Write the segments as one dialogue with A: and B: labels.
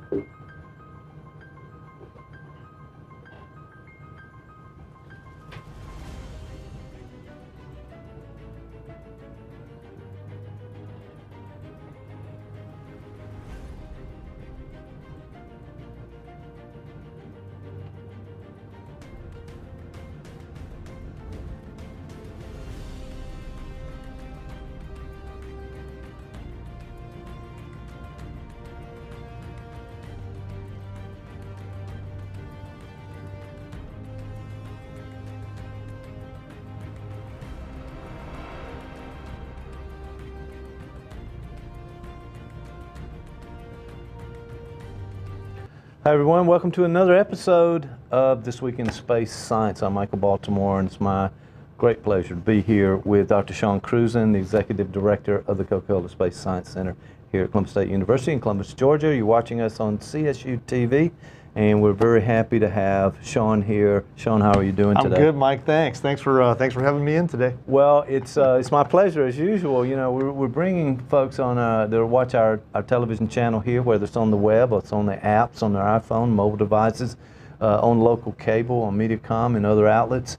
A: Hi everyone, welcome to another episode of This Week in Space Science. I'm Michael Baltimore, and it's my great pleasure to be here with Dr. Sean Cruzen, the Executive Director of the Coca-Cola Space Science Center here at Columbus State University in Columbus, Georgia. You're watching us on CSU TV, and we're very happy to have Sean here. Sean, how are you doing today?
B: I'm good, Mike. Thanks. Thanks for having me in today.
A: Well, it's my pleasure as usual. You know, we're bringing folks on that watch our television channel here, whether it's on the web or it's on the apps, on their iPhone, mobile devices, on local cable, on Mediacom and other outlets.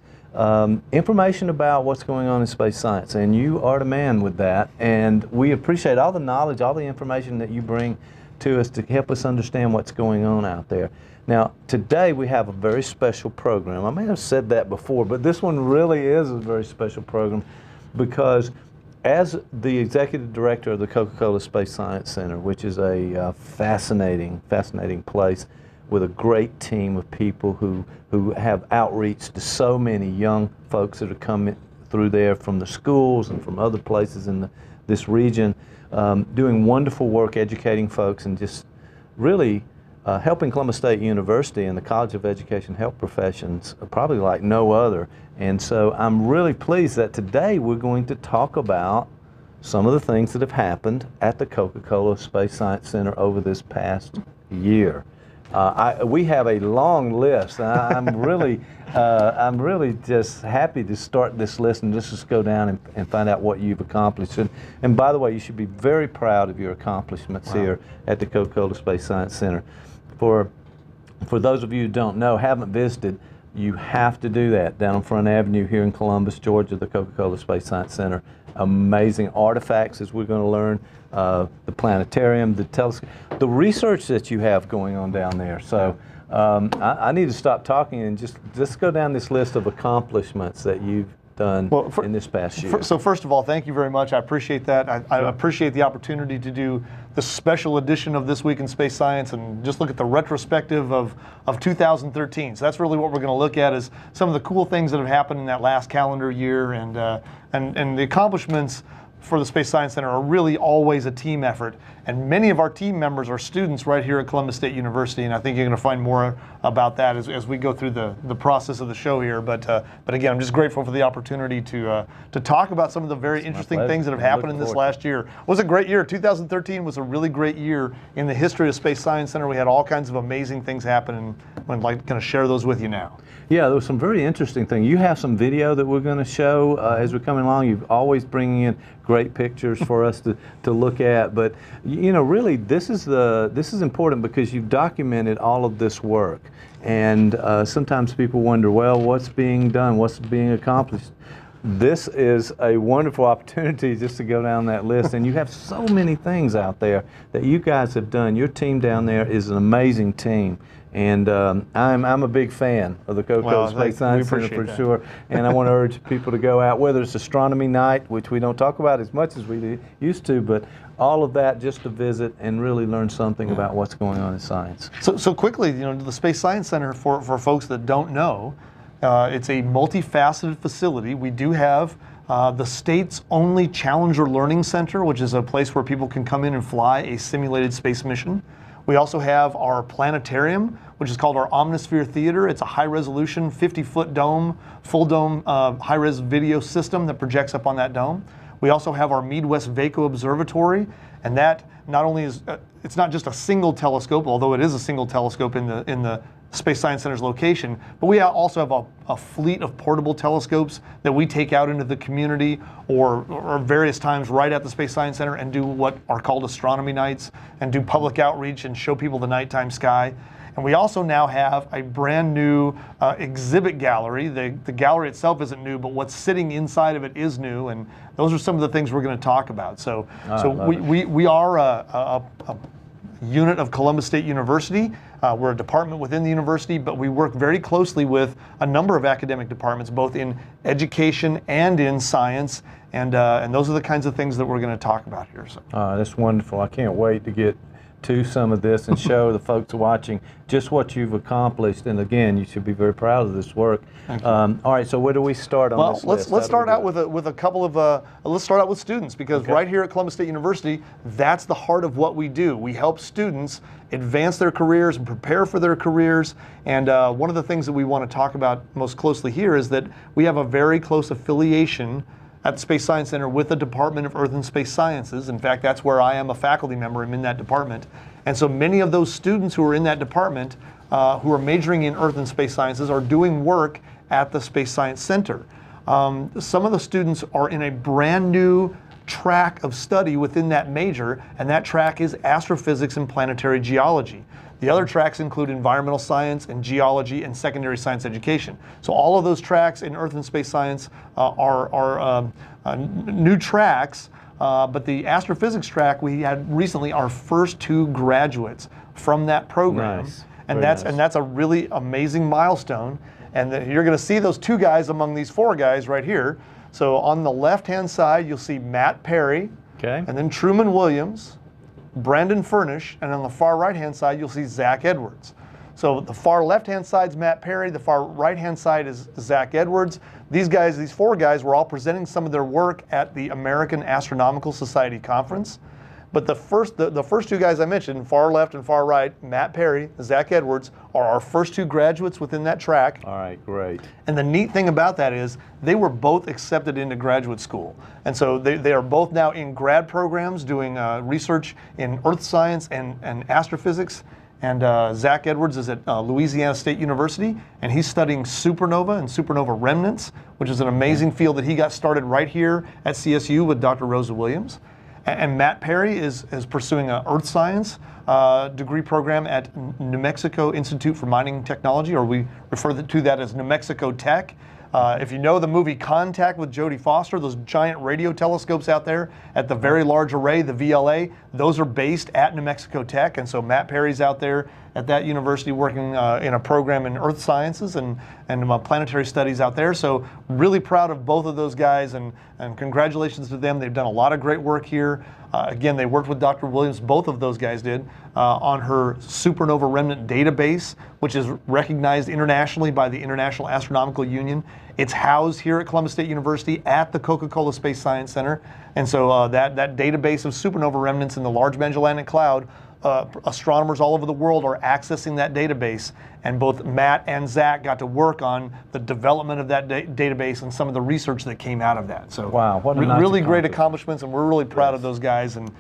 A: Information about what's going on in space science, and you are the man with that. And we appreciate all the knowledge, all the information that you bring to us to help us understand what's going on out there. Now, today we have a very special program. I may have said that before, but this one really is a very special program because as the Executive Director of the Coca-Cola Space Science Center, which is a fascinating place with a great team of people who have outreach to so many young folks that are coming through there from the schools and from other places in this region, doing wonderful work educating folks and just really helping Columbus State University and the College of Education Health Professions probably like no other. And so I'm really pleased that today we're going to talk about some of the things that have happened at the Coca-Cola Space Science Center over this past year. We have a long list. I'm really just happy to start this list and just go down and find out what you've accomplished. And by the way, you should be very proud of your accomplishments here at the Coca-Cola Space Science Center. For those of you who don't know, haven't visited, you have to do that down on Front Avenue here in Columbus, Georgia, the Coca-Cola Space Science Center. Amazing artifacts, as we're going to learn, the planetarium, the telescope, the research that you have going on down there. So I need to stop talking and just go down this list of accomplishments that you've done in this past year.
B: So first of all, thank you very much. I appreciate that. I appreciate the opportunity to do the special edition of This Week in Space Science and just look at the retrospective of 2013. So that's really what we're going to look at, is some of the cool things that have happened in that last calendar year, and the accomplishments for the Space Science Center are really always a team effort. And many of our team members are students right here at Columbus State University, and I think you're going to find more about that as we go through the process of the show here. But again, I'm just grateful for the opportunity to talk about some of the very interesting things that have happened in this last year. It was a great year. 2013 was a really great year in the history of Space Science Center. We had all kinds of amazing things happen, and I'm going to share those with you now.
A: Yeah, there was some very interesting things. You have some video that we're going to show as we're coming along. You're always bringing in great pictures for us to look at. But you know, really, this is important because you've documented all of this work. And sometimes people wonder, well, what's being done? What's being accomplished? This is a wonderful opportunity just to go down that list. And you have so many things out there that you guys have done. Your team down there is an amazing team. And I'm a big fan of the Coca-Cola Space Science Center for sure. And I want to urge people to go out, whether it's astronomy night, which we don't talk about as much as we used to, but all of that just to visit and really learn something about what's going on in science.
B: So quickly, you know, the Space Science Center, for folks that don't know, it's a multifaceted facility. We do have the state's only Challenger Learning Center, which is a place where people can come in and fly a simulated space mission. We also have our planetarium, which is called our Omnisphere Theater. It's a high-resolution, 50-foot dome, full dome, high-res video system that projects up on that dome. We also have our Midwest VACO Observatory, and that not only is, it's not just a single telescope, although it is a single telescope in the Space Science Center's location, but we also have a fleet of portable telescopes that we take out into the community or various times right at the Space Science Center and do what are called astronomy nights and do public outreach and show people the nighttime sky. And we also now have a brand new exhibit gallery. The gallery itself isn't new, but what's sitting inside of it is new, and those are some of the things we're going to talk about. So we are a unit of Columbus State University. We're a department within the university, but we work very closely with a number of academic departments, both in education and in science, and those are the kinds of things that we're going to talk about here. So.
A: That's wonderful. I can't wait to get to some of this and show the folks watching just what you've accomplished. And again, you should be very proud of this work. All right, so where do we start on this list?
B: Let's start out with a couple of let's start out with students, because right here at Columbus State University, that's the heart of what we do. We help students advance their careers and prepare for their careers. And one of the things that we want to talk about most closely here is that we have a very close affiliation at the Space Science Center with the Department of Earth and Space Sciences. In fact, that's where I am a faculty member. I'm in that department. And so many of those students who are in that department who are majoring in Earth and Space Sciences are doing work at the Space Science Center. Some of the students are in a brand new track of study within that major, and that track is astrophysics and planetary geology. The other tracks include environmental science and geology and secondary science education. So all of those tracks in Earth and Space Science are new tracks, but the astrophysics track, we had recently our first 2 graduates from that program.
A: Nice.
B: And that's a really amazing milestone. And you're going to see those 2 guys among these 4 guys right here. So on the left-hand side, you'll see Matt Perry, and then Truman Williams, Brandon Furnish, and on the far right-hand side, you'll see Zach Edwards. So the far left-hand side is Matt Perry, the far right-hand side is Zach Edwards. These guys, these 4 guys, were all presenting some of their work at the American Astronomical Society Conference. But the first 2 guys I mentioned, far left and far right, Matt Perry, Zach Edwards, are our first 2 graduates within that track.
A: All right, great.
B: And the neat thing about that is they were both accepted into graduate school. And so they are both now in grad programs doing research in earth science and astrophysics. And Zach Edwards is at Louisiana State University, and he's studying supernova and supernova remnants, which is an amazing field that he got started right here at CSU with Dr. Rosa Williams. And Matt Perry is pursuing an earth science degree program at New Mexico Institute for Mining Technology, or we refer to that as New Mexico Tech. If you know the movie Contact with Jodie Foster, those giant radio telescopes out there at the Very Large Array, the VLA, those are based at New Mexico Tech. And so Matt Perry's out there at that university working in a program in earth sciences and planetary studies out there. So really proud of both of those guys, and congratulations to them. They've done a lot of great work here. Again, they worked with Dr. Williams, both of those guys did, on her supernova remnant database, which is recognized internationally by the International Astronomical Union. It's housed here at Columbus State University at the Coca-Cola Space Science Center. And so that database of supernova remnants in the Large Magellanic Cloud, astronomers all over the world are accessing that database, and both Matt and Zach got to work on the development of that database and some of the research that came out of that. So
A: wow, what a nice
B: really great accomplishments, and we're really proud of those guys, and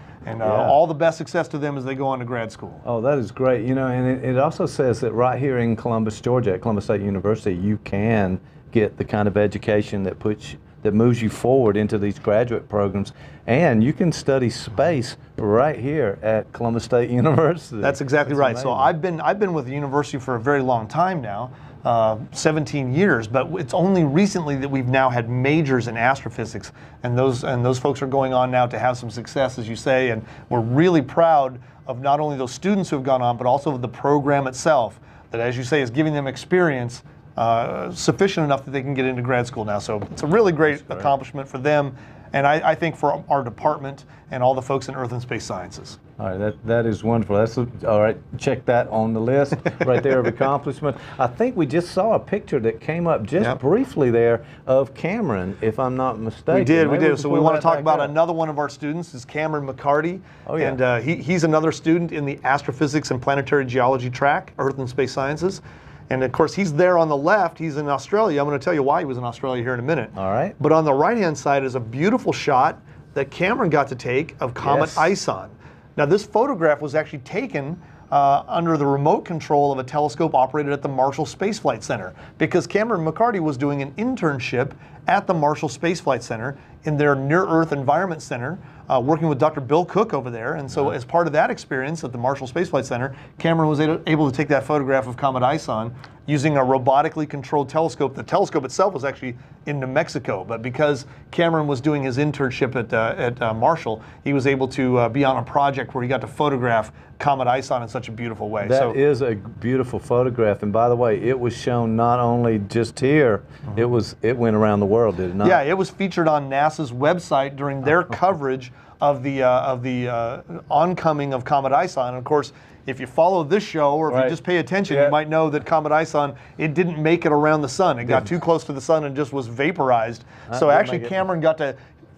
B: all the best success to them as they go on to grad school.
A: Oh, that is great. You know, and it also says that right here in Columbus, Georgia, at Columbus State University, you can get the kind of education that moves you forward into these graduate programs, and you can study space right here at Columbus State University.
B: That's exactly right. Amazing. So I've been with the university for a very long time now, 17 years, but it's only recently that we've now had majors in astrophysics, and those folks are going on now to have some success, as you say, and we're really proud of not only those students who have gone on, but also of the program itself, that, as you say, is giving them experience sufficient enough that they can get into grad school now. So it's a really great accomplishment for them, and I think for our department and all the folks in Earth and Space Sciences.
A: All right, that is wonderful. That's all right. Check that on the list right there of accomplishment. I think we just saw a picture that came up just briefly there of Cameron, if I'm not mistaken.
B: We did. So we want to talk about another one of our students, is Cameron McCarty.
A: Oh, yeah.
B: And he's another student in the astrophysics and planetary geology track, Earth and Space Sciences. And of course, he's there on the left. He's in Australia. I'm going to tell you why he was in Australia here in a minute.
A: All right.
B: But on the right-hand side is a beautiful shot that Cameron got to take of Comet Ison. Now, this photograph was actually taken under the remote control of a telescope operated at the Marshall Space Flight Center, because Cameron McCarty was doing an internship at the Marshall Space Flight Center in their Near-Earth Environment Center, working with Dr. Bill Cook over there. And so as part of that experience at the Marshall Space Flight Center, Cameron was able to take that photograph of Comet Ison using a robotically controlled telescope. The telescope itself was actually in New Mexico, but because Cameron was doing his internship at Marshall, he was able to be on a project where he got to photograph Comet Ison in such a beautiful way.
A: That is a beautiful photograph, and by the way, it was shown not only just here, it went around the world, did it not?
B: Yeah, it was featured on NASA's website during their coverage of the oncoming of Comet Ison. And of course, if you follow this show, or if you just pay attention, you might know that Comet Ison, it didn't make it around the sun. It got too close to the sun and just was vaporized. So actually, Cameron got to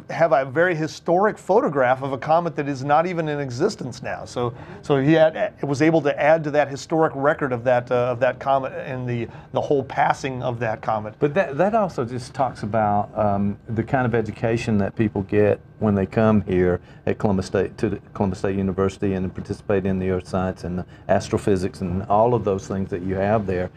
B: have a very historic photograph of a comet that is not even in existence now. So he was able to add to that historic record of that comet and the whole passing of that comet.
A: But that also just talks about the kind of education that people get when they come here at Columbus State University and participate in the earth science and the astrophysics and all of those things that you have there.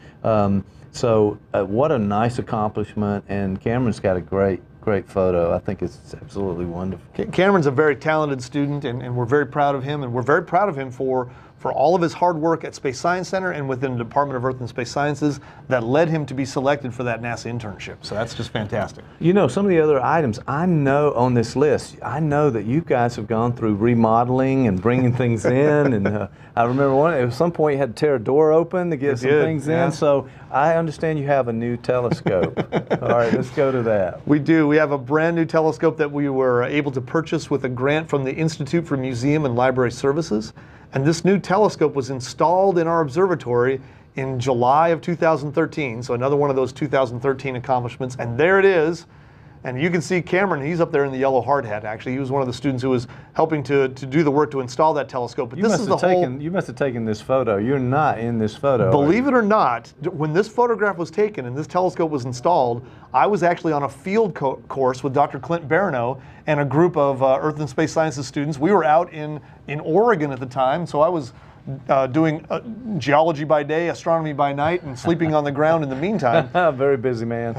A: So what a nice accomplishment, and Cameron's got a great photo. I think it's absolutely wonderful.
B: Cameron's a very talented student, and we're very proud of him, and we're very proud of him for all of his hard work at Space Science Center and within the Department of Earth and Space Sciences that led him to be selected for that NASA internship. So that's just fantastic.
A: You know, some of the other items I know on this list, I know that you guys have gone through remodeling and bringing things in, and I remember at some point you had to tear a door open to get some things in, so I understand you have a new telescope. All right, let's go to that.
B: We do. We have a brand new telescope that we were able to purchase with a grant from the Institute for Museum and Library Services. And this new telescope was installed in our observatory in July of 2013. So another one of those 2013 accomplishments. And there it is. And you can see Cameron, he's up there in the yellow hard hat, actually. He was one of the students who was helping to do the work to install that telescope. But
A: you must have taken this photo. You're not in this photo.
B: Believe it or not, when this photograph was taken and this telescope was installed, I was actually on a field course with Dr. Clint Barano and a group of Earth and Space Sciences students. We were out in Oregon at the time, so I was doing geology by day, astronomy by night, and sleeping on the ground in the meantime.
A: Very busy man.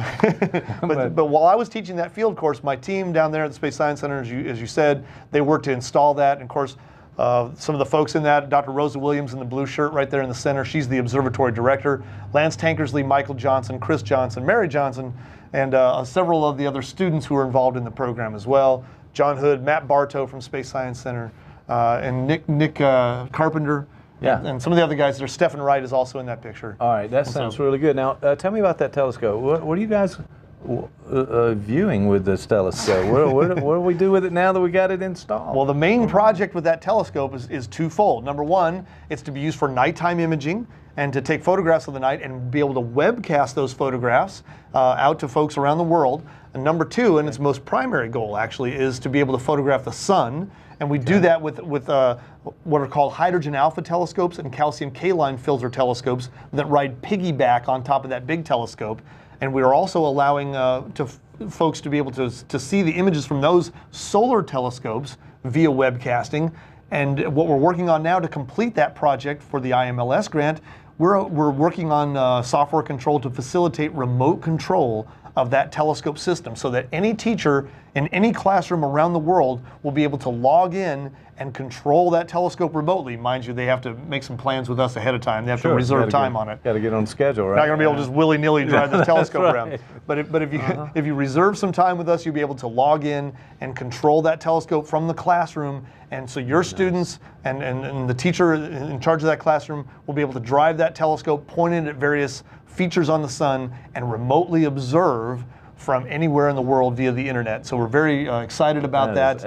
B: but while I was teaching that field course, my team down there at the Space Science Center, as you said, they worked to install that. And of course, some of the folks in that, Dr. Rosa Williams in the blue shirt right there in the center, she's the observatory director. Lance Tankersley, Michael Johnson, Chris Johnson, Mary Johnson, and several of the other students who were involved in the program as well. John Hood, Matt Bartow from Space Science Center, and Nick Carpenter. And some of the other guys there. Stephen Wright is also in that picture.
A: All right, that sounds really good. Now, tell me about that telescope. What are you guys viewing with this telescope? What do we do with it now that we got it installed?
B: Well, the main project with that telescope is twofold. Number one, it's to be used for nighttime imaging and to take photographs of the night and be able to webcast those photographs out to folks around the world. And number two, and its most primary goal actually, is to be able to photograph the sun. And we do that with what are called hydrogen alpha telescopes and calcium K-line filter telescopes that ride piggyback on top of that big telescope. And we are also allowing folks to be able to see the images from those solar telescopes via webcasting. And what we're working on now to complete that project for the IMLS grant, we're working on software control to facilitate remote control of that telescope system so that any teacher in any classroom around the world will be able to log in and control that telescope remotely. Mind you, they have to make some plans with us ahead of time. They have to reserve time on it.
A: Got to get on schedule, right?
B: Not going to be able to just willy-nilly drive this telescope around. But if you reserve some time with us, you'll be able to log in and control that telescope from the classroom. And so your students and the teacher in charge of that classroom will be able to drive that telescope, point it at various features on the sun, and remotely observe from anywhere in the world via the internet. So we're very excited about that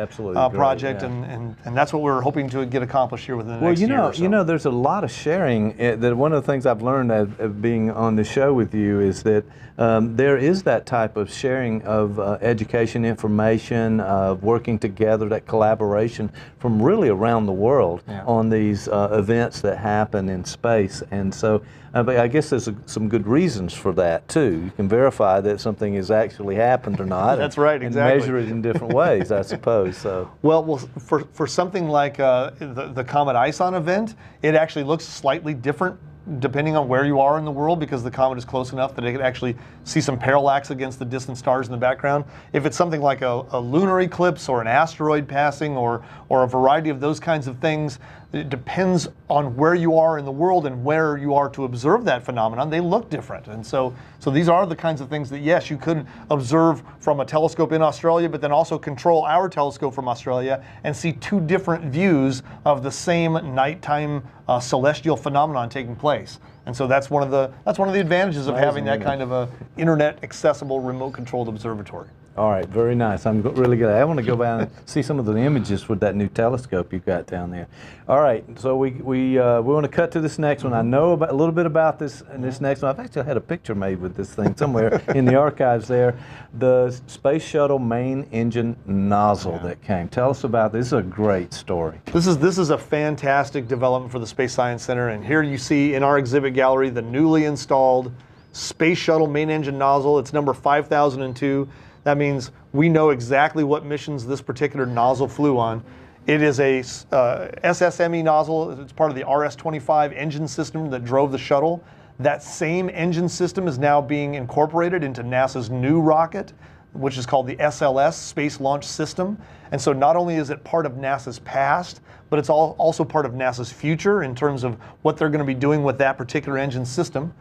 B: project, and that's what we're hoping to get accomplished here within the next year or so.
A: You know, there's a lot of sharing. That one of the things I've learned of being on the show with you is that there is that type of sharing of education, information, working together, that collaboration from really around the world on these events that happen in space. And so but I guess there's some good reasons for that too. You can verify that something has actually happened or not.
B: That's right, exactly.
A: And measure it in different ways, I suppose. So.
B: Well, for something like the Comet ISON event, it actually looks slightly different depending on where you are in the world, because the comet is close enough that it can actually see some parallax against the distant stars in the background. If it's something like a lunar eclipse or an asteroid passing or a variety of those kinds of things, it depends on where you are in the world and where you are to observe that phenomenon. They look different. And so these are the kinds of things that, yes, you could observe from a telescope in Australia, but then also control our telescope from Australia and see two different views of the same nighttime celestial phenomenon taking place. And so that's one of the advantages of having that kind of a internet accessible remote controlled observatory.
A: All right, very nice. I'm really good. I want to go down and see some of the images with that new telescope you've got down there. All right, so we want to cut to this next one. I know a little bit about this and this next one. I've actually had a picture made with this thing somewhere in the archives there. The Space Shuttle main engine nozzle that came. Tell us about this. This is a great story.
B: This is a fantastic development for the Space Science Center, and here you see in our exhibit gallery the newly installed Space Shuttle main engine nozzle. It's number 5002. That means we know exactly what missions this particular nozzle flew on. It is a SSME nozzle. It's part of the RS-25 engine system that drove the shuttle. That same engine system is now being incorporated into NASA's new rocket, which is called the SLS, Space Launch System. And so not only is it part of NASA's past, but it's also part of NASA's future in terms of what they're going to be doing with that particular engine system.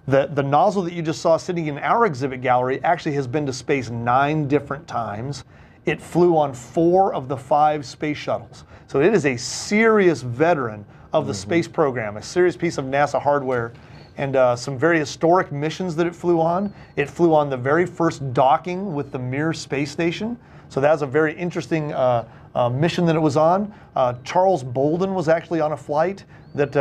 B: The nozzle that you just saw sitting in our exhibit gallery actually has been to space 9 different times. It flew on 4 of the 5 space shuttles. So it is a serious veteran of the space program, a serious piece of NASA hardware, and some very historic missions that it flew on. It flew on the very first docking with the Mir space station. So that was a very interesting mission that it was on. Charles Bolden was actually on a flight that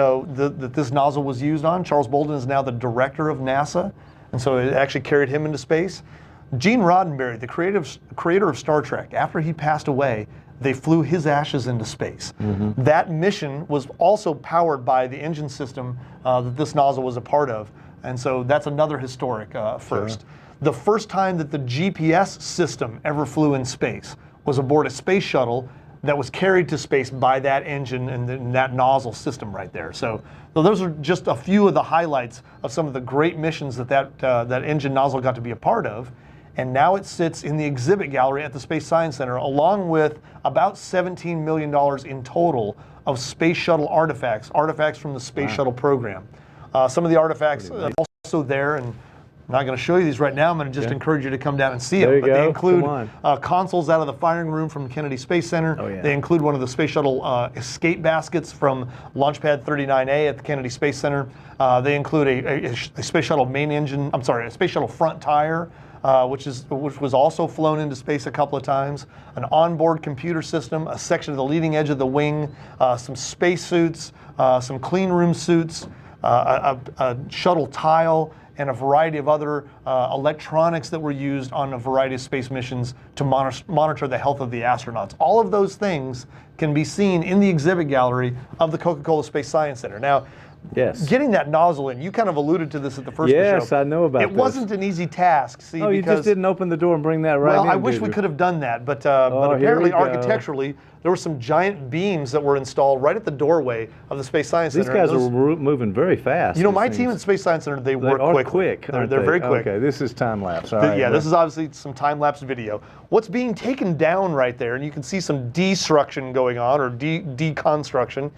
B: this nozzle was used on. Charles Bolden is now the director of NASA, and so it actually carried him into space. Gene Roddenberry, the creator of Star Trek, after he passed away, they flew his ashes into space. That mission was also powered by the engine system that this nozzle was a part of, and so that's another historic first. Sure. The first time that the GPS system ever flew in space was aboard a space shuttle that was carried to space by that engine and that nozzle system right there. So those are just a few of the highlights of some of the great missions that engine nozzle got to be a part of. And now it sits in the exhibit gallery at the Space Science Center, along with about $17 million in total of space shuttle artifacts from the space shuttle program. Some of the artifacts are also there, and I'm not going to show you these right now. I'm going to just encourage you to come down and see them. But they include consoles out of the firing room from Kennedy Space Center. They include one of the space shuttle escape baskets from Launch Pad 39A at the Kennedy Space Center. They include a space shuttle a space shuttle front tire, which was also flown into space a couple of times. An onboard computer system, a section of the leading edge of the wing, some space suits, some clean room suits, a shuttle tile, and a variety of other electronics that were used on a variety of space missions to monitor the health of the astronauts. All of those things can be seen in the exhibit gallery of the Coca-Cola Space Science Center. Now, getting that nozzle in, you kind of alluded to this at the first show.
A: Yes, I know about
B: it. It wasn't an easy task, see,
A: you just didn't open the door and bring that right in.
B: Well, I wish we could have done that, but apparently architecturally, there were some giant beams that were installed right at the doorway of the Space Science Center.
A: These guys are moving very fast.
B: You know, my team at the Space Science Center, they work quick. They're very quick.
A: Okay, this is time-lapse.
B: This is obviously some time-lapse video. What's being taken down right there, and you can see some destruction going on, or deconstruction,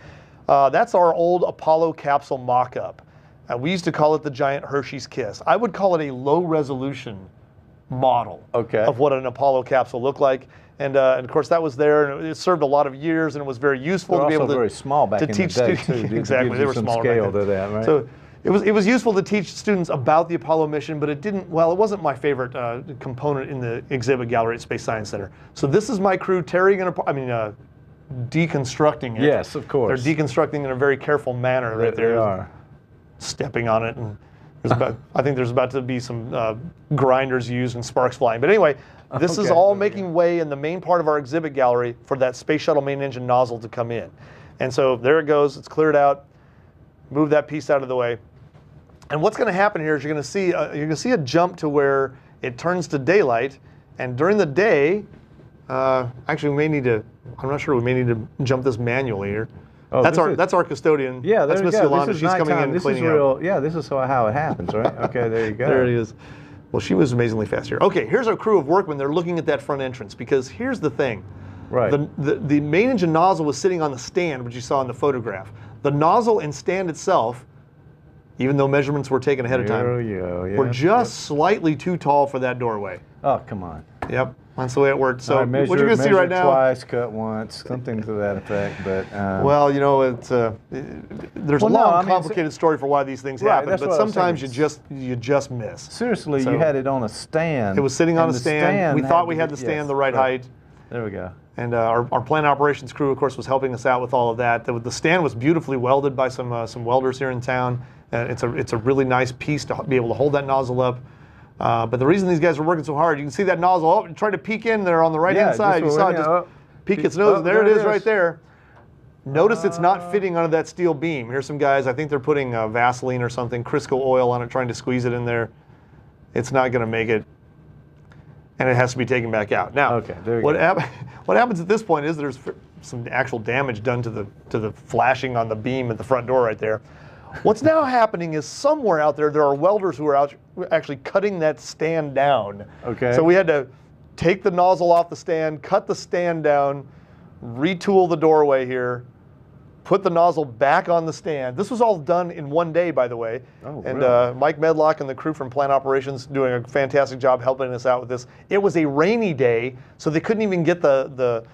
B: that's our old Apollo capsule mock-up. We used to call it the giant Hershey's Kiss. I would call it a low-resolution model of what an Apollo capsule looked like. And of course, that was there, and it served a lot of years, and it was very useful to be able to
A: very small back in the day, too.
B: Exactly, they were smaller
A: scale
B: back then.
A: to that, right?
B: So it was useful to teach students about the Apollo mission, but it wasn't my favorite component in the exhibit gallery at Space Science Center. So this is my crew tearing it apart, deconstructing it.
A: Yes, of course.
B: They're deconstructing in a very careful manner right there.
A: They are.
B: Stepping on it, and I think there's about to be some grinders used and sparks flying. But anyway, this is all making way in the main part of our exhibit gallery for that space shuttle main engine nozzle to come in. And so there it goes, it's cleared out. Move that piece out of the way. And what's going to happen here is you're going to see a jump to where it turns to daylight, and during the day, actually we may need to, I'm not sure, we may need to jump this manually here. Oh, that's our custodian.
A: Yeah,
B: that's Miss Yolanda. She's coming in and cleaning up.
A: Yeah, this is how it happens, right? Okay, there you go.
B: There it is. Well, she was amazingly fast here. Okay, here's our crew of workmen. They're looking at that front entrance, because here's the thing.
A: Right.
B: The main engine nozzle was sitting on the stand, which you saw in the photograph. The nozzle and stand itself, even though measurements were taken ahead of time, were just slightly too tall for that doorway.
A: Oh, come on.
B: Yep, that's the way it worked. So
A: what you're going to see right now, twice, cut once, something to that effect. But
B: well, you know, it's there's a long, complicated story for why these things happen. But sometimes you just miss.
A: Seriously, you had it on a stand.
B: It was sitting on a stand. We thought we had the stand the right height.
A: There we go.
B: And our plant operations crew, of course, was helping us out with all of that. The stand was beautifully welded by some welders here in town. It's a really nice piece to be able to hold that nozzle up. But the reason these guys were working so hard, you can see that nozzle trying to peek in there on the right-hand side. You saw it just peek its nose. There it is right there. Notice it's not fitting under that steel beam. Here's some guys, I think they're putting Vaseline or something, Crisco oil on it, trying to squeeze it in there. It's not going to make it, and it has to be taken back out. Now, what happens at this point is there's some actual damage done to the flashing on the beam at the front door right there. What's now happening is somewhere out there are welders who are actually cutting that stand down.
A: Okay.
B: So we had to take the nozzle off the stand, cut the stand down, retool the doorway here, put the nozzle back on the stand. This was all done in one day, by the way. Oh, and really? Mike Medlock and the crew from plant operations doing a fantastic job helping us out with this. It was a rainy day, so they couldn't even get the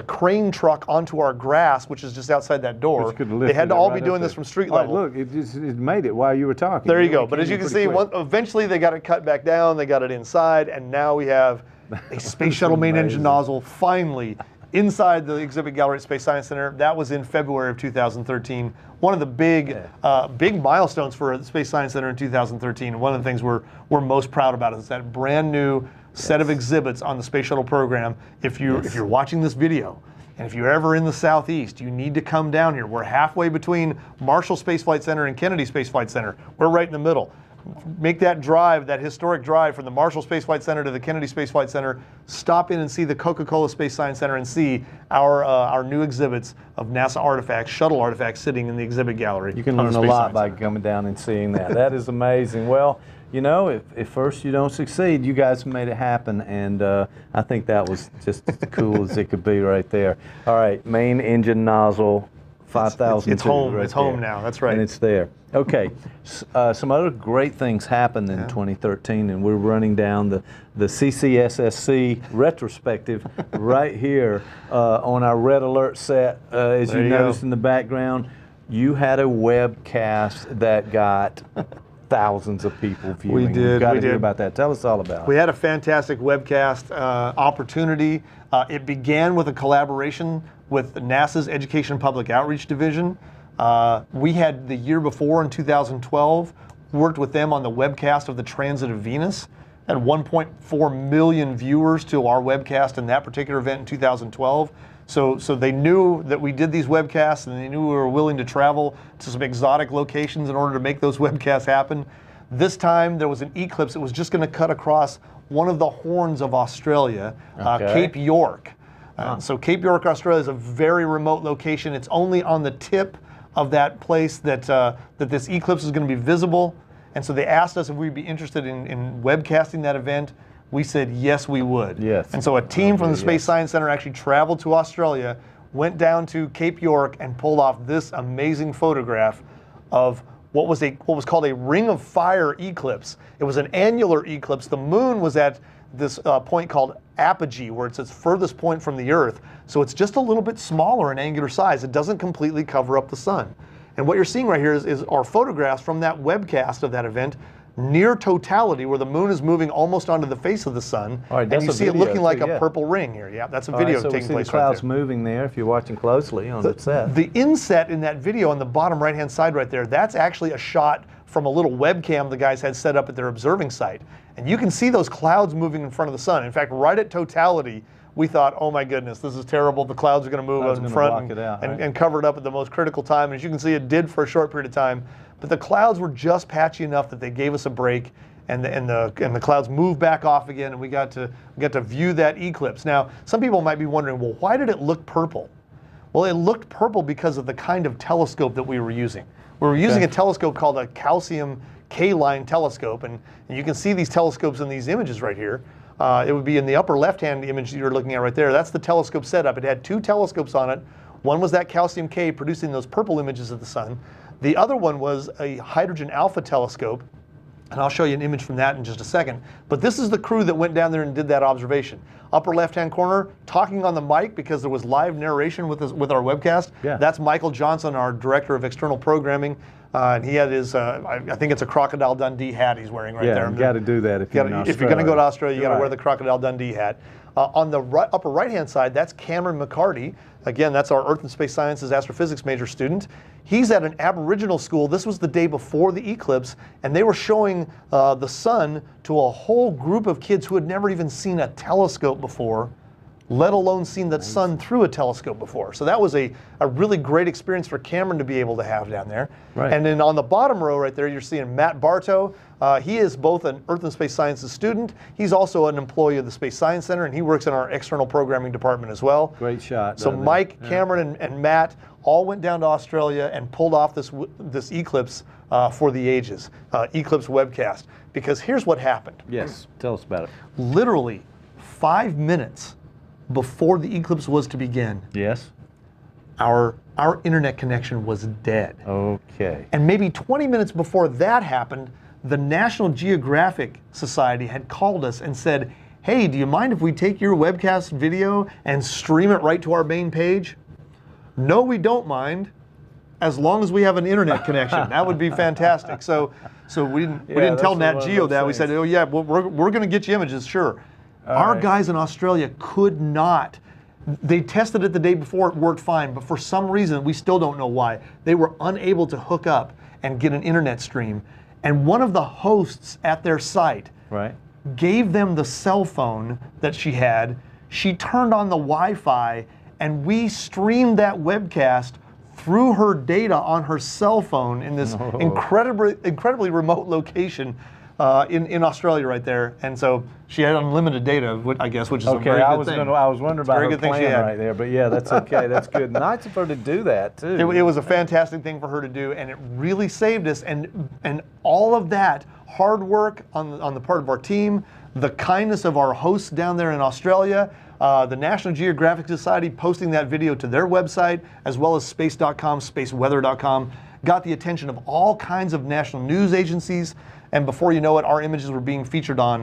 B: crane truck onto our grass, which is just outside that door. They had to all be doing this from street level.
A: Look, it made it while you were talking.
B: There you go. But as you can see, eventually they got it cut back down, they got it inside, and now we have a space shuttle main engine nozzle finally inside the exhibit gallery at Space Science Center. That was in February of 2013. One of the big milestones for the Space Science Center in 2013. One of the things we're most proud about is that brand new set of exhibits on the space shuttle program. If you're watching this video, and if you're ever in the Southeast, you need to come down here. We're halfway between Marshall Space Flight Center and Kennedy Space Flight Center. We're right in the middle. Make that drive, that historic drive from the Marshall Space Flight Center to the Kennedy Space Flight Center. Stop in and see the Coca-Cola Space Science Center and see our new exhibits of NASA artifacts, shuttle artifacts sitting in the exhibit gallery.
A: You can learn a lot by coming down and seeing that. That is amazing. Well, you know, if first you don't succeed, you guys made it happen, and I think that was just as cool as it could be right there. All right, main engine nozzle, 5,000.
B: It's home. It's home now. That's right.
A: And it's there. Okay, some other great things happened in 2013, and we're running down the ccssc retrospective right here on our red alert set. As you noticed in the background, you had a webcast that got thousands of people viewing.
B: We did.
A: You've got to hear about that. Tell us all about it.
B: We had a fantastic webcast opportunity. It began with a collaboration with NASA's Education and Public Outreach Division. We had the year before, in 2012, worked with them on the webcast of the Transit of Venus. Had 1.4 million viewers to our webcast in that particular event in 2012. So they knew that we did these webcasts, and they knew we were willing to travel to some exotic locations in order to make those webcasts happen. This time there was an eclipse that was just going to cut across one of the horns of Australia, Cape York. So Cape York, Australia is a very remote location. It's only on the tip of that place that this eclipse is going to be visible. And so they asked us if we'd be interested in webcasting that event. We said yes, we would.
A: Yes.
B: And so a team from the Space Science Center actually traveled to Australia, went down to Cape York, and pulled off this amazing photograph of what was called a ring of fire eclipse. It was an annular eclipse. The moon was at this point called apogee, where it's its furthest point from the Earth. So it's just a little bit smaller in angular size. It doesn't completely cover up the sun. And what you're seeing right here is our photographs from that webcast of that event near totality, where the moon is moving almost onto the face of the sun.
A: All right,
B: and you see it looking like
A: yeah.
B: a purple ring here. Yeah, that's a
A: All
B: video
A: right, so
B: taking
A: we see
B: place
A: the clouds
B: right there.
A: moving there if you're watching closely on the set.
B: The inset in that video on the bottom right-hand side right there, that's actually a shot from a little webcam the guys had set up at their observing site. And you can see those clouds moving in front of the sun. In fact, right at totality, we thought, oh my goodness, this is terrible. The clouds are going to move in front and cover it up at the most critical time. And as you can see, it did for a short period of time. But the clouds were just patchy enough that they gave us a break, and the clouds moved back off again, and we got to view that eclipse. Now, some people might be wondering, well, why did it look purple? Well, it looked purple because of the kind of telescope that we were using. We were using a telescope called a calcium K-line telescope, and you can see these telescopes in these images right here. It would be in the upper left-hand image that you're looking at right there. That's the telescope setup. It had two telescopes on it. One was that calcium K producing those purple images of the sun. The other one was a hydrogen alpha telescope, and I'll show you an image from that in just a second. But this is the crew that went down there and did that observation. Upper left-hand corner, talking on the mic because there was live narration with our webcast.
A: Yeah.
B: That's Michael Johnson, our Director of External Programming. And he had his, I think it's a Crocodile Dundee hat he's wearing right there.
A: Yeah, you got to do that if you're in Australia.
B: If you're going to go to Australia, you got to wear the Crocodile Dundee hat. On the upper right-hand side, that's Cameron McCarty. Again, that's our Earth and Space Sciences astrophysics major student. He's at an Aboriginal school. This was the day before the eclipse, and they were showing the sun to a whole group of kids who had never even seen a telescope before, let alone seen the sun through a telescope before. So that was a really great experience for Cameron to be able to have down there.
A: Right.
B: And then on the bottom row right there, you're seeing Matt Bartow. He is both an Earth and Space Sciences student. He's also an employee of the Space Science Center, and he works in our external programming department as well.
A: Great shot.
B: So Mike, Cameron, and Matt all went down to Australia and pulled off this eclipse for the ages, eclipse webcast. Because here's what happened.
A: Yes, tell us about it.
B: Literally 5 minutes before the eclipse was to begin,
A: Yes.
B: our internet connection was dead.
A: Okay.
B: And maybe 20 minutes before that happened, the National Geographic Society had called us and said, hey, do you mind if we take your webcast video and stream it right to our main page? No, we don't mind, as long as we have an internet connection. That would be fantastic. So we didn't tell Nat Geo that. We said, oh yeah, we're going to get you images, sure. Our guys in Australia could not. They tested it the day before, it worked fine, but for some reason, we still don't know why, they were unable to hook up and get an internet stream. And one of the hosts at their site gave them the cell phone that she had. She turned on the Wi-Fi, and we streamed that webcast through her data on her cell phone in this incredibly remote location in Australia right there. And so she had unlimited data, I guess, which is a very good thing.
A: I was wondering about her plan right there, but yeah, that's okay. That's good. Nice of her to do that too.
B: It was a fantastic thing for her to do, and it really saved us. And all of that hard work on the part of our team, the kindness of our hosts down there in Australia, the National Geographic Society posting that video to their website, as well as space.com, spaceweather.com, got the attention of all kinds of national news agencies. And before you know it, our images were being featured on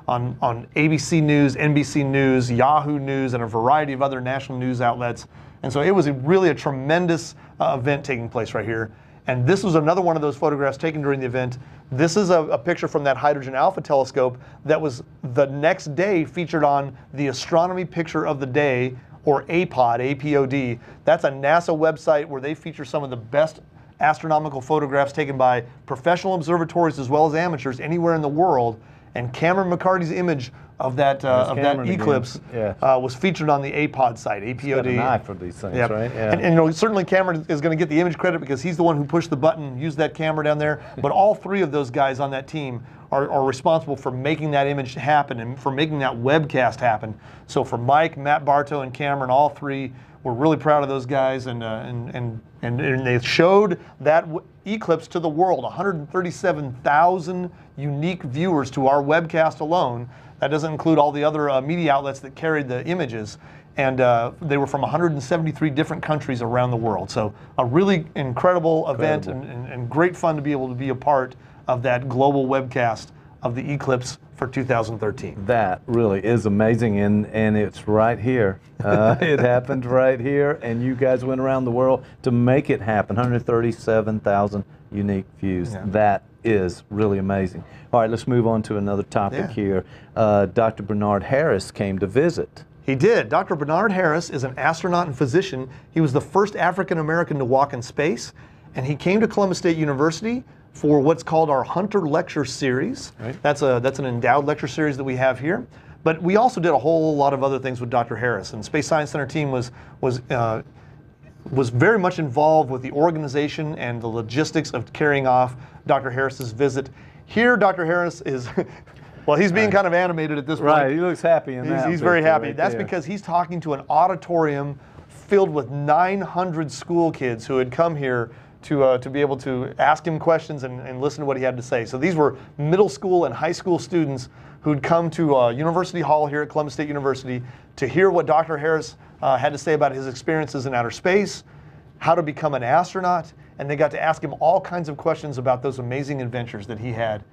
B: ABC News, NBC News, Yahoo News, and a variety of other national news outlets. And so it was really a tremendous event taking place right here. And this was another one of those photographs taken during the event. This is a picture from that Hydrogen Alpha telescope that was the next day featured on the Astronomy Picture of the Day, or APOD, A-P-O-D. That's a NASA website where they feature some of the best astronomical photographs taken by professional observatories as well as amateurs anywhere in the world. And Cameron McCarty's image of that eclipse was featured on the APOD site, APOD.
A: He's got an eye for these things, right? Yeah.
B: And you know, certainly Cameron is going to get the image credit because he's the one who pushed the button, used that camera down there. But all three of those guys on that team are responsible for making that image happen and for making that webcast happen. So for Mike, Matt Bartow, and Cameron, all three, we're really proud of those guys, and they showed that eclipse to the world. 137,000 unique viewers to our webcast alone. That doesn't include all the other media outlets that carried the images. And they were from 173 different countries around the world. So a really incredible event and great fun to be able to be a part of that global webcast of the eclipse for 2013.
A: That really is amazing, and it's right here. It happened right here, and you guys went around the world to make it happen. 137,000 unique views.
B: Yeah.
A: That is really amazing. All right, let's move on to another topic here. Dr. Bernard Harris came to visit.
B: He did. Dr. Bernard Harris is an astronaut and physician. He was the first African American to walk in space, and he came to Columbus State University for what's called our Hunter Lecture Series. Right. That's an endowed lecture series that we have here. But we also did a whole lot of other things with Dr. Harris, and Space Science Center team was very much involved with the organization and the logistics of carrying off Dr. Harris's visit. Here, Dr. Harris is, well, he's being kind of animated at this point.
A: Right, he looks happy in that.
B: He's very happy.
A: Right
B: That's
A: there.
B: because he's talking to an auditorium filled with 900 school kids who had come here to be able to ask him questions and listen to what he had to say. So these were middle school and high school students who'd come to University Hall here at Columbus State University to hear what Dr. Harris had to say about his experiences in outer space, how to become an astronaut, and they got to ask him all kinds of questions about those amazing adventures that he had,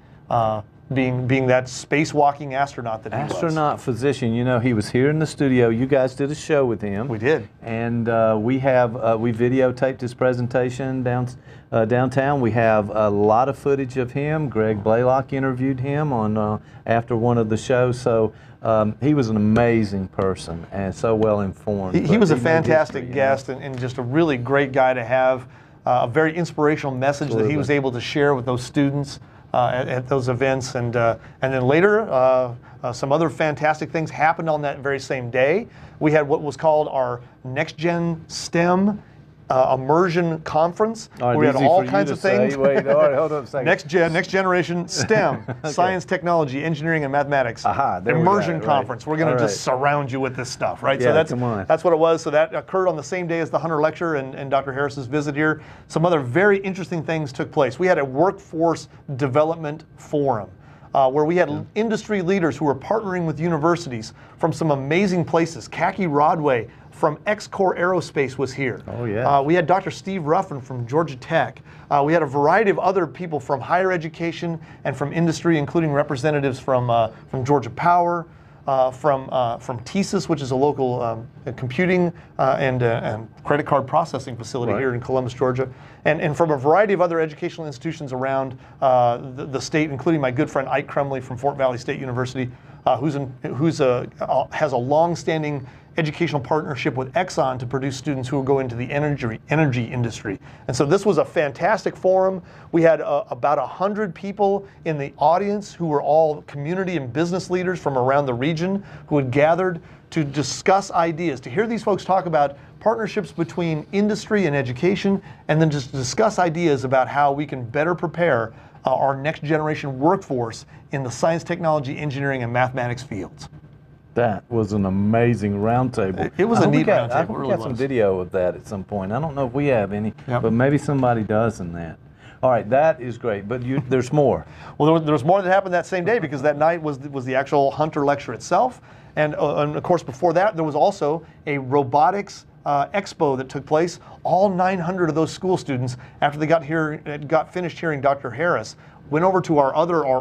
B: being that spacewalking astronaut that he was.
A: Astronaut physician, you know, he was here in the studio. You guys did a show with him.
B: We did.
A: And we videotaped his presentation downtown. We have a lot of footage of him. Greg Blaylock interviewed him on after one of the shows. So he was an amazing person and so well informed.
B: He was a fantastic guest and just a really great guy to have. A very inspirational message that he was able to share with those students at those events, and then later some other fantastic things happened on that very same day. We had what was called our Next Gen STEM immersion conference.
A: Right,
B: we had all kinds of things.
A: Wait, all right, hold on a second.
B: Next generation STEM, okay. Science, technology, engineering, and mathematics. Immersion conference. We're going to just surround you with this stuff, right?
A: Yeah,
B: so that's what it was. So that occurred on the same day as the Hunter Lecture and Dr. Harris's visit here. Some other very interesting things took place. We had a workforce development forum. Where we had industry leaders who were partnering with universities from some amazing places. Khaki Rodway from X-Core Aerospace was here.
A: Oh, yeah.
B: We had Dr. Steve Ruffin from Georgia Tech. We had a variety of other people from higher education and from industry, including representatives from Georgia Power, from TWISS, which is a local computing and credit card processing facility here in Columbus, Georgia, and from a variety of other educational institutions around the state, including my good friend Ike Crumley from Fort Valley State University, has a long-standing educational partnership with Exxon to produce students who will go into the energy industry. And so this was a fantastic forum. We had about 100 people in the audience who were all community and business leaders from around the region who had gathered to discuss ideas, to hear these folks talk about partnerships between industry and education, and then just discuss ideas about how we can better prepare our next generation workforce in the science, technology, engineering, and mathematics fields.
A: That was an amazing roundtable.
B: It was a neat roundtable.
A: I think we got some video of that at some point. I don't know if we have any, but maybe somebody does in that. All right, that is great, but there's more.
B: Well, there was more that happened that same day, because that night was the actual Hunter Lecture itself. And of course, before that, there was also a robotics expo that took place. All 900 of those school students, after they got finished hearing Dr. Harris, went over to our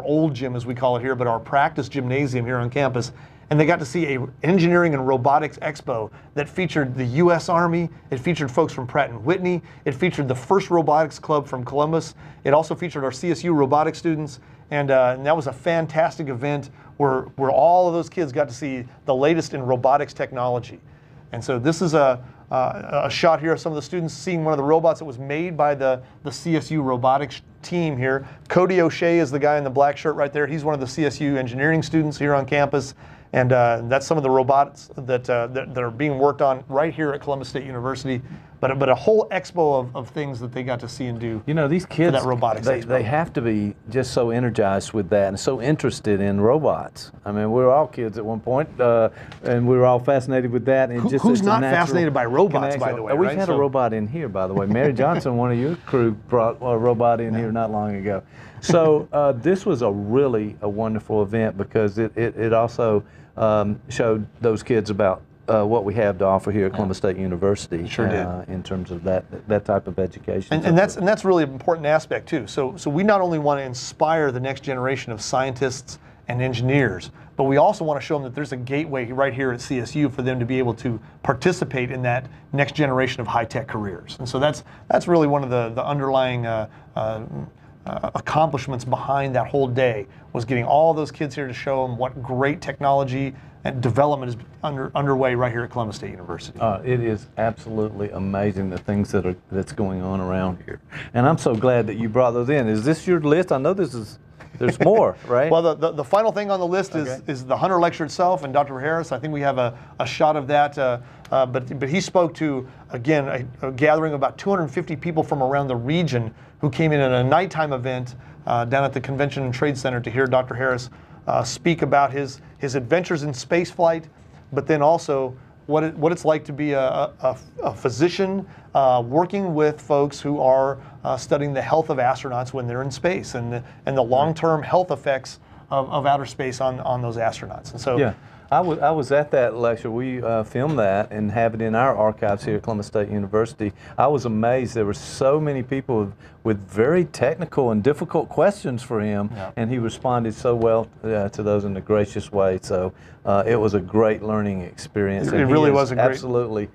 B: old gym, as we call it here, but our practice gymnasium here on campus, and they got to see a engineering and robotics expo that featured the U.S. Army. It featured folks from Pratt & Whitney. It featured the first robotics club from Columbus. It also featured our CSU robotics students, and that was a fantastic event where all of those kids got to see the latest in robotics technology. And so this is a shot here of some of the students seeing one of the robots that was made by the CSU robotics team here. Cody O'Shea is the guy in the black shirt right there. He's one of the CSU engineering students here on campus. And that's some of the robots that are being worked on right here at Columbus State University. But a whole expo of things that they got to see and do.
A: You know, these kids,
B: that robotics
A: they have to be just so energized with that and so interested in robots. I mean, we were all kids at one point, and we were all fascinated with that. And
B: who's not fascinated by robots, by the way?
A: We've had a robot in here, by the way. Mary Johnson, one of your crew, brought a robot in here not long ago. So this was a really wonderful event, because it also showed those kids about what we have to offer here at Columbus State University.
B: Sure did.
A: In terms of that type of education.
B: And that's really an important aspect too. So we not only want to inspire the next generation of scientists and engineers, but we also want to show them that there's a gateway right here at CSU for them to be able to participate in that next generation of high-tech careers. And so that's really one of the underlying accomplishments behind that whole day, was getting all those kids here to show them what great technology and development is underway right here at Columbus State University.
A: It is absolutely amazing the things that's going on around here, and I'm so glad that you brought those in. Is this your list? I know there's more, right?
B: Well, the final thing on the list is the Hunter Lecture itself, and Dr. Harris. I think we have a shot of that. But he spoke to, again, a gathering of about 250 people from around the region who came in at a nighttime event down at the Convention and Trade Center to hear Dr. Harris speak about his adventures in space flight, but then also what it's like to be a physician working with folks who are studying the health of astronauts when they're in space, and the long-term health effects of outer space on those astronauts. And so,
A: yeah, I was at that lecture. We filmed that and have it in our archives here at Columbus State University. I was amazed. There were so many people with very technical and difficult questions for him, and he responded so well to those in a gracious way. So it was a great learning experience.
B: It really was
A: absolutely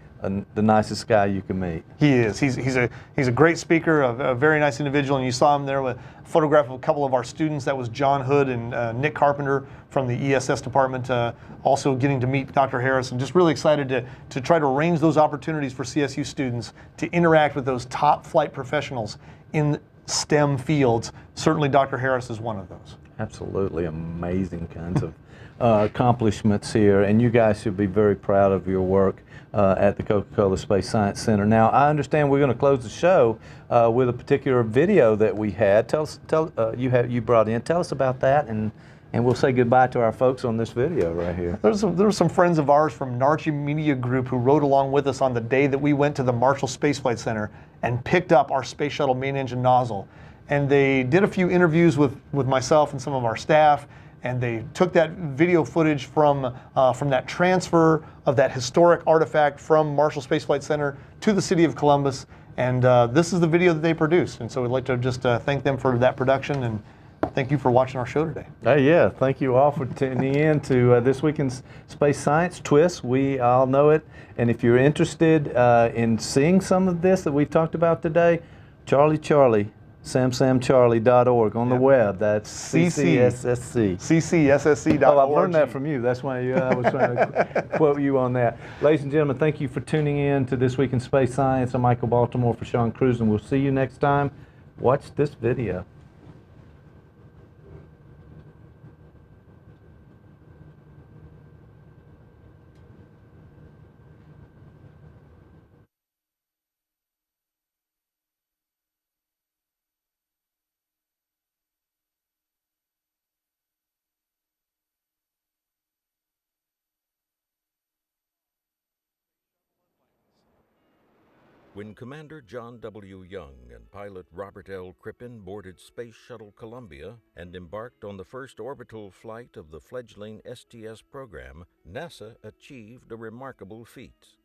A: the nicest guy you can meet.
B: He is. He's a great speaker, a very nice individual, and you saw him there with a photograph of a couple of our students. That was John Hood and Nick Carpenter from the ESS department, also getting to meet Dr. Harris, and just really excited to try to arrange those opportunities for CSU students to interact with those top flight professionals in STEM fields. Certainly Dr. Harris is one of those.
A: Absolutely amazing kinds of accomplishments here, and you guys should be very proud of your work at the Coca-Cola Space Science Center. Now, I understand we're going to close the show with a particular video that we had. You brought in. Tell us about that, and we'll say goodbye to our folks on this video right here.
B: There were some friends of ours from Narchi Media Group who rode along with us on the day that we went to the Marshall Space Flight Center and picked up our space shuttle main engine nozzle. And they did a few interviews with myself and some of our staff, and they took that video footage from that transfer of that historic artifact from Marshall Space Flight Center to the city of Columbus. And this is the video that they produced. And so we'd like to just thank them for that production, and thank you for watching our show today.
A: Yeah, thank you all for tuning in to This Week in Space Science, TWISS. We all know it. And if you're interested in seeing some of this that we've talked about today, samsamcharlie.org on the web. That's ccssc.
B: ccssc.org.
A: Oh, I've learned that from you. That's why I was trying to quote you on that. Ladies and gentlemen, thank you for tuning in to This Week in Space Science. I'm Michael Baltimore for Sean Cruz, and we'll see you next time. Watch this video.
C: When Commander John W. Young and pilot Robert L. Crippen boarded Space Shuttle Columbia and embarked on the first orbital flight of the fledgling STS program, NASA achieved a remarkable feat.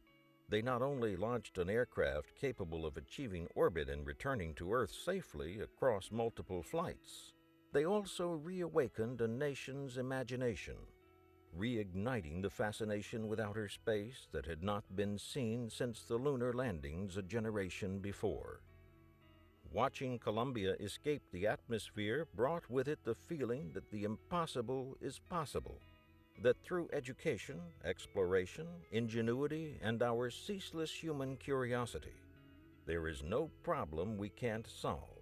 C: They not only launched an aircraft capable of achieving orbit and returning to Earth safely across multiple flights, they also reawakened a nation's imagination, reigniting the fascination with outer space that had not been seen since the lunar landings a generation before. Watching Columbia escape the atmosphere brought with it the feeling that the impossible is possible, that through education, exploration, ingenuity, and our ceaseless human curiosity, there is no problem we can't solve,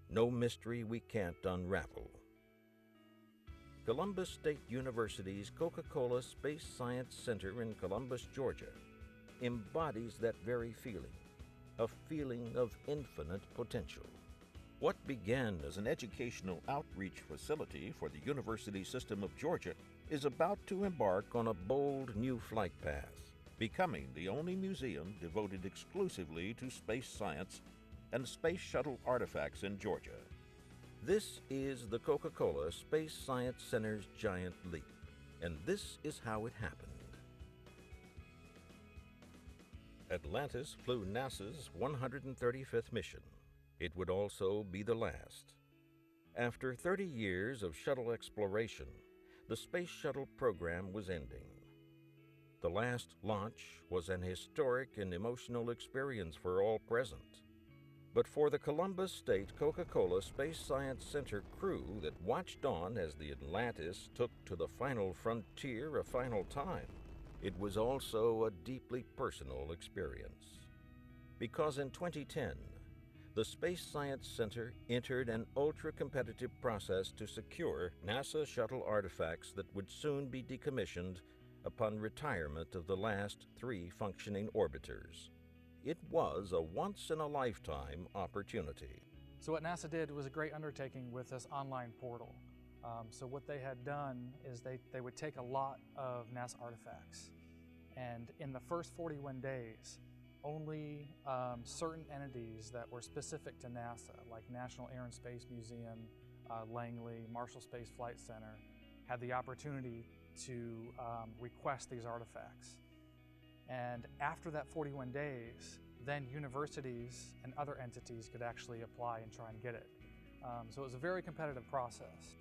C: no mystery we can't unravel. Columbus State University's Coca-Cola Space Science Center in Columbus, Georgia, embodies that very feeling, a feeling of infinite potential. What began as an educational outreach facility for the University System of Georgia is about to embark on a bold new flight path, becoming the only museum devoted exclusively to space science and space shuttle artifacts in Georgia. This is the Coca-Cola Space Science Center's giant leap, and this is how it happened. Atlantis flew NASA's 135th mission. It would also be the last. After 30 years of shuttle exploration, the Space Shuttle program was ending. The last launch was an historic and emotional experience for all present. But for the Columbus State Coca-Cola Space Science Center crew that watched on as the Atlantis took to the final frontier a final time, it was also a deeply personal experience. Because in 2010, the Space Science Center entered an ultra-competitive process to secure NASA shuttle artifacts that would soon be decommissioned upon retirement of the last 3 functioning orbiters. It was a once-in-a-lifetime opportunity.
D: So what NASA did was a great undertaking with this online portal. So what they had done is they would take a lot of NASA artifacts, and in the first 41 days, only certain entities that were specific to NASA, like National Air and Space Museum, Langley, Marshall Space Flight Center, had the opportunity to request these artifacts. And after that 41 days, then universities and other entities could actually apply and try and get it. So it was a very competitive process.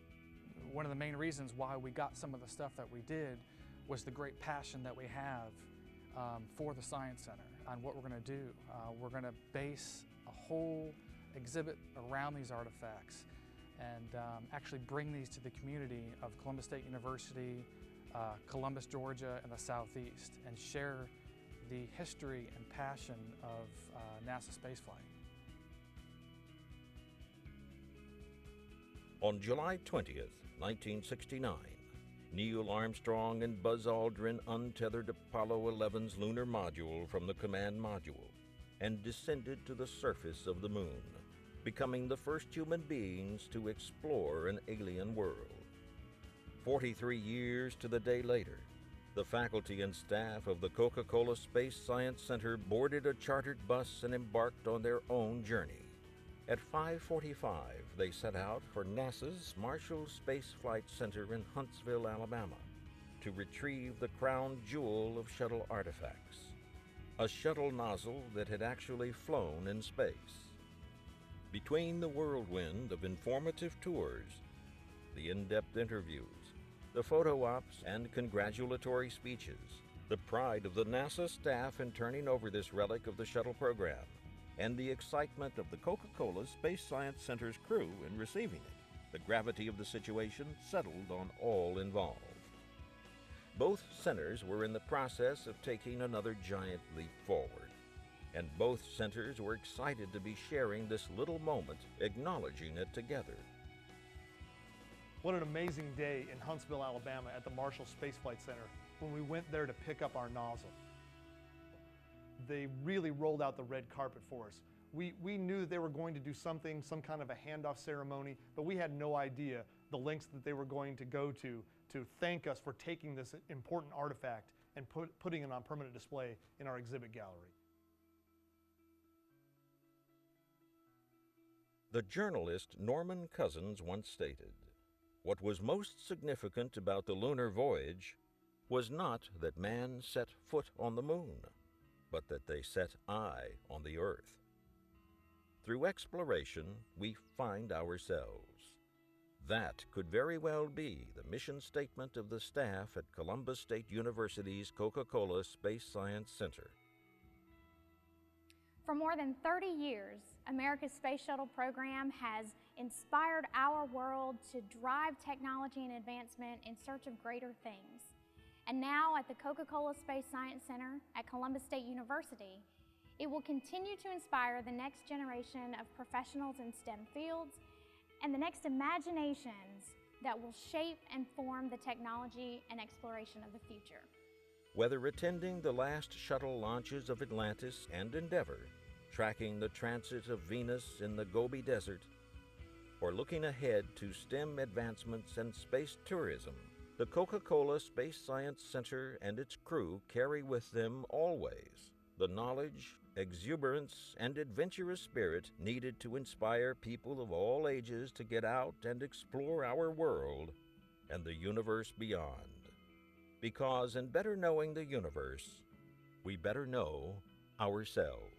D: One of the main reasons why we got some of the stuff that we did was the great passion that we have for the Science Center on what we're going to do. We're going to base a whole exhibit around these artifacts and actually bring these to the community of Columbus State University, Columbus, Georgia, and the Southeast, and share the history and passion of NASA spaceflight.
C: On July 20th, 1969, Neil Armstrong and Buzz Aldrin untethered Apollo 11's lunar module from the command module and descended to the surface of the moon, becoming the first human beings to explore an alien world. 43 years to the day later, the faculty and staff of the Coca-Cola Space Science Center boarded a chartered bus and embarked on their own journey. At 5:45, they set out for NASA's Marshall Space Flight Center in Huntsville, Alabama, to retrieve the crown jewel of shuttle artifacts, a shuttle nozzle that had actually flown in space. Between the whirlwind of informative tours, the in-depth interviews, the photo ops, and congratulatory speeches, the pride of the NASA staff in turning over this relic of the shuttle program, and the excitement of the Coca-Cola Space Science Center's crew in receiving it, the gravity of the situation settled on all involved. Both centers were in the process of taking another giant leap forward, and both centers were excited to be sharing this little moment, acknowledging it together.
B: What an amazing day in Huntsville, Alabama at the Marshall Space Flight Center when we went there to pick up our nozzle. They really rolled out the red carpet for us. We knew that they were going to do something, some kind of a handoff ceremony, but we had no idea the lengths that they were going to go to thank us for taking this important artifact and putting it on permanent display in our exhibit gallery.
C: The journalist Norman Cousins once stated, "What was most significant about the lunar voyage was not that man set foot on the moon, but that they set eye on the earth." Through exploration, we find ourselves. That could very well be the mission statement of the staff at Columbus State University's Coca-Cola Space Science Center.
E: For more than 30 years, America's Space Shuttle program has inspired our world to drive technology and advancement in search of greater things. And now at the Coca-Cola Space Science Center at Columbus State University, it will continue to inspire the next generation of professionals in STEM fields and the next imaginations that will shape and form the technology and exploration of the future.
C: Whether attending the last shuttle launches of Atlantis and Endeavour, tracking the transit of Venus in the Gobi Desert, or looking ahead to STEM advancements and space tourism, the Coca-Cola Space Science Center and its crew carry with them always the knowledge, exuberance, and adventurous spirit needed to inspire people of all ages to get out and explore our world and the universe beyond. Because in better knowing the universe, we better know ourselves.